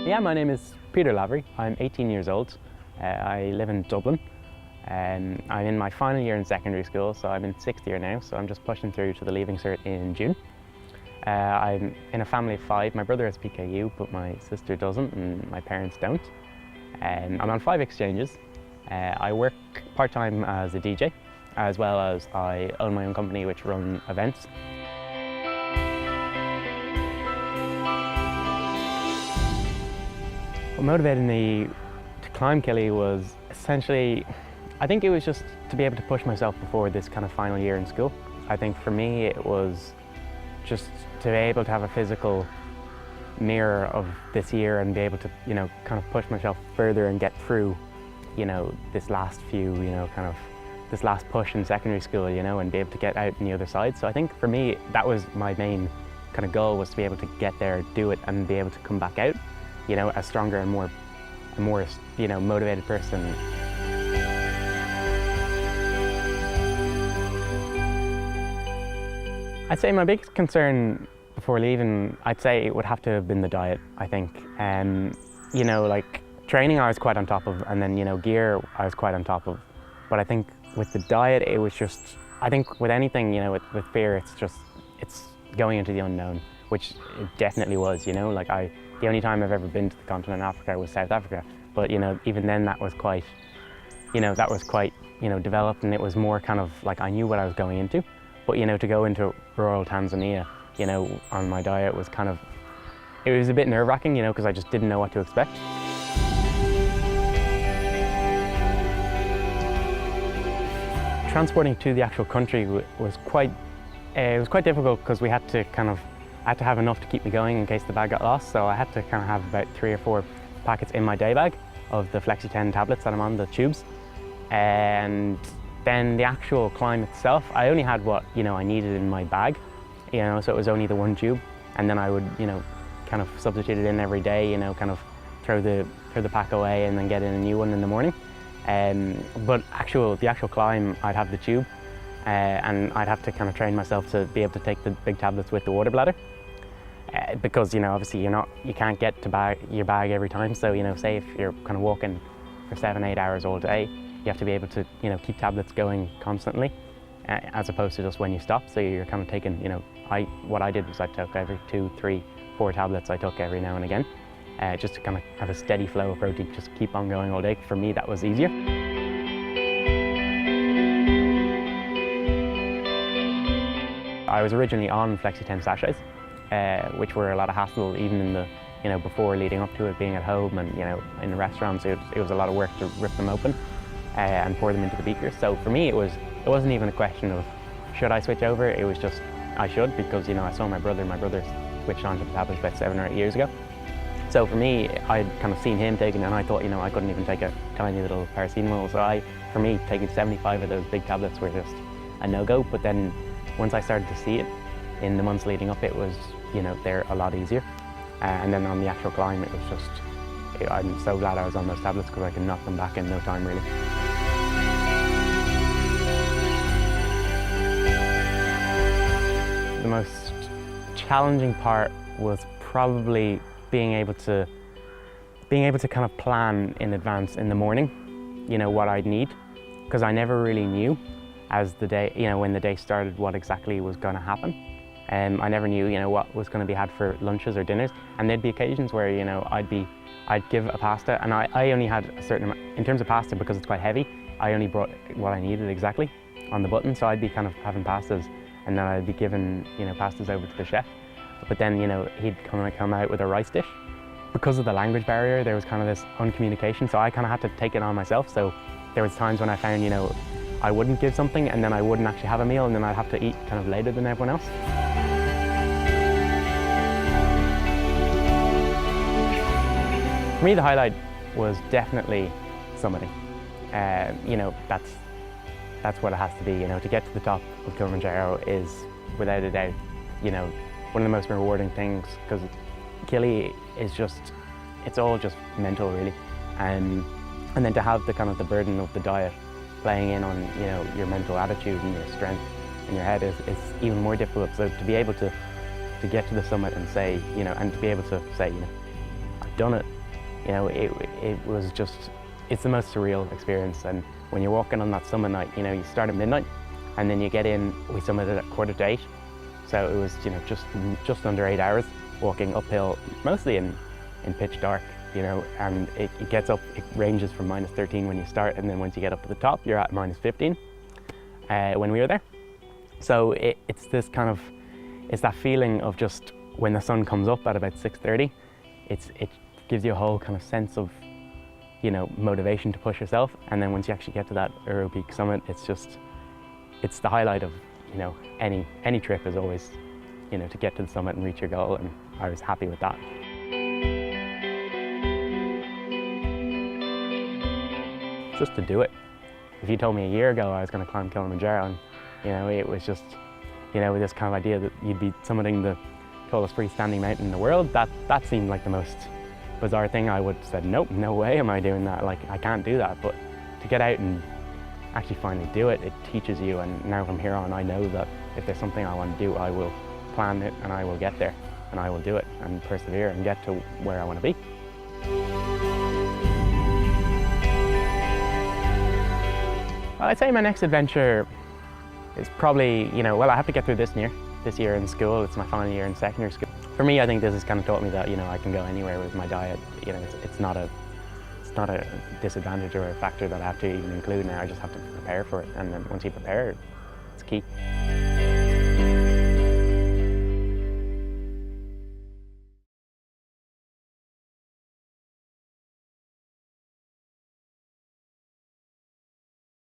Yeah, my name is Peter Lavery. I'm 18 years old. I live in Dublin. I'm in my final year in secondary school, so I'm in 6th year now, so I'm just pushing through to the Leaving Cert in June. I'm in a family of 5. My brother has PKU, but my sister doesn't, and my parents don't. I'm on 5 exchanges. I work part-time as a DJ, as well as I own my own company which run events. What motivated me to climb Kili was essentially, I think it was just to be able to push myself before this kind of final year in school. I think for me it was just to be able to have a physical mirror of this year and be able to, kind of push myself further and get through, this last few, kind of this last push in secondary school, and be able to get out on the other side. So I think for me, that was my main kind of goal, was to be able to get there, do it, and be able to come back out, a stronger and more motivated person. I'd say my biggest concern before leaving, I'd say it would have to have been the diet, I think. Like training I was quite on top of, and then, gear I was quite on top of. But I think with the diet, it was just, I think with anything, with fear, it's going into the unknown, which it definitely was, the only time I've ever been to the continent of Africa was South Africa. But, even then that was quite, developed, and it was more kind of like I knew what I was going into. But, to go into rural Tanzania, on my diet was kind of, it was a bit nerve-wracking, because I just didn't know what to expect. Transporting to the actual country was quite difficult, because we had to I had to have enough to keep me going in case the bag got lost. So I had to kind of have about 3 or 4 packets in my day bag of the Flexi 10 tablets that I'm on, the tubes. And then the actual climb itself, I only had what I needed in my bag, so it was only the 1 tube. And then I would kind of substitute it in every day, kind of throw the pack away and then get in a new one in the morning. But the actual climb, I'd have the tube, and I'd have to kind of train myself to be able to take the big tablets with the water bladder, because obviously you can't get to your bag every time. So say if you're kind of walking for 7-8 hours all day, you have to be able to keep tablets going constantly, as opposed to just when you stop. So you're kind of taking what I did was I took every 2, 3, 4 tablets I took every now and again. Just to kind of have a steady flow of protein, just keep on going all day. For me, that was easier. I was originally on Flexi 10 sachets, which were a lot of hassle, even in the, before leading up to it, being at home and, in the restaurants. It was a lot of work to rip them open and pour them into the beakers. So for me, it wasn't even a question of should I switch over. It was just I should, because I saw my brother switched onto the tablets about 7 or 8 years ago. So for me, I'd kind of seen him taking it, and I thought, I couldn't even take a tiny little paracetamol. So for me, taking 75 of those big tablets were just a no-go. But then once I started to see it in the months leading up, it was, they're a lot easier. And then on the actual climb, it was just, I'm so glad I was on those tablets, because I could knock them back in no time, really. The most challenging part was probably being able to kind of plan in advance in the morning, what I'd need, because I never really knew as the day, when the day started, what exactly was going to happen. I never knew, what was going to be had for lunches or dinners, and there'd be occasions where, I'd give a pasta, and I only had a certain amount, in terms of pasta, because it's quite heavy, I only brought what I needed exactly on the button, so I'd be kind of having pastas, and then I'd be giving, pastas over to the chef. But then, he'd come out with a rice dish. Because of the language barrier, there was kind of this uncommunication, so I kind of had to take it on myself. So there was times when I found, I wouldn't give something, and then I wouldn't actually have a meal, and then I'd have to eat kind of later than everyone else. For me, the highlight was definitely summiting. That's what it has to be. To get to the top of Kilimanjaro is, without a doubt, one of the most rewarding things, because Kili is it's all just mental, really. And then to have the kind of the burden of the diet playing in on, your mental attitude and your strength in your head is even more difficult. So to be able to get to the summit and say, and to be able to say, done it, you know, it was just, it's the most surreal experience. And when you're walking on that summit night, you know, you start at midnight and then you get in, we summited at 7:45. So it was, you know, just under 8 hours walking uphill, mostly in pitch dark, you know, and it gets up, it ranges from -13 when you start, and then once you get up to the top, you're at -15 when we were there. So it's this kind of, it's that feeling of just when the sun comes up at about 6:30, it gives you a whole kind of sense of, you know, motivation to push yourself. And then once you actually get to that Uro Peak summit, it's the highlight of, you know, any trip is always, you know, to get to the summit and reach your goal, and I was happy with that. Just to do it. If you told me a year ago I was going to climb Kilimanjaro, and, you know, it was just, you know, this kind of idea that you'd be summiting the tallest freestanding mountain in the world, that seemed like the most bizarre thing. I would have said, nope, no way am I doing that, like, I can't do that. But to get out and actually finally do it, it teaches you, and now from here on I know that if there's something I want to do, I will plan it and I will get there, and I will do it and persevere and get to where I want to be. Well, I'd say my next adventure is probably, you know, well, I have to get through this year in school. It's my final year in secondary school. For me, I think this has kind of taught me that, you know, I can go anywhere with my diet. You know, it's not a disadvantage or a factor that I have to even include now. I just have to prepare for it, and then once you prepare, it's key.